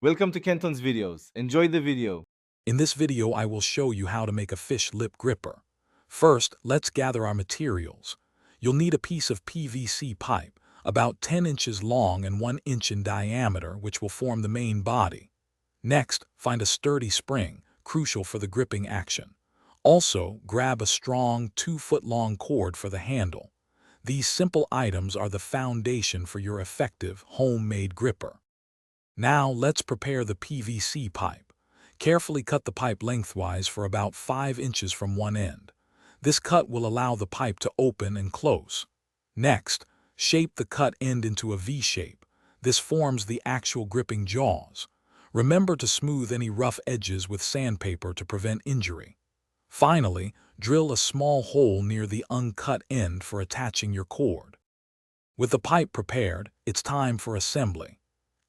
Welcome to Kenton's videos. Enjoy the video. In this video, I will show you how to make a fish lip gripper. First, let's gather our materials. You'll need a piece of PVC pipe, about 10 inches long and 1 inch in diameter, which will form the main body. Next, find a sturdy spring, crucial for the gripping action. Also, grab a strong 2-foot-long cord for the handle. These simple items are the foundation for your effective homemade gripper. Now, let's prepare the PVC pipe. Carefully cut the pipe lengthwise for about 5 inches from one end. This cut will allow the pipe to open and close. Next, shape the cut end into a V shape. This forms the actual gripping jaws. Remember to smooth any rough edges with sandpaper to prevent injury. Finally, drill a small hole near the uncut end for attaching your cord. With the pipe prepared, it's time for assembly.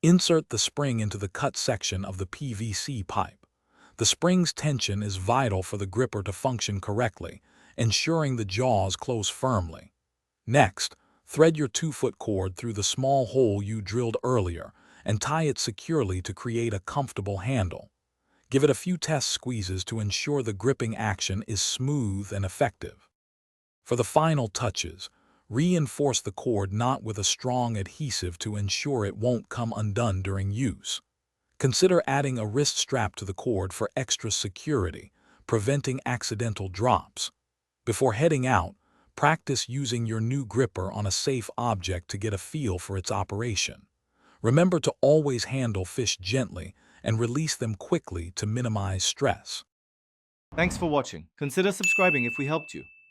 Insert the spring into the cut section of the PVC pipe. The spring's tension is vital for the gripper to function correctly, ensuring the jaws close firmly. Next, thread your 2-foot cord through the small hole you drilled earlier and tie it securely to create a comfortable handle. Give it a few test squeezes to ensure the gripping action is smooth and effective. For the final touches, reinforce the cord knot with a strong adhesive to ensure it won't come undone during use. Consider adding a wrist strap to the cord for extra security, preventing accidental drops. Before heading out, practice using your new gripper on a safe object to get a feel for its operation. Remember to always handle fish gently and release them quickly to minimize stress. Thanks for watching. Consider subscribing if we helped you.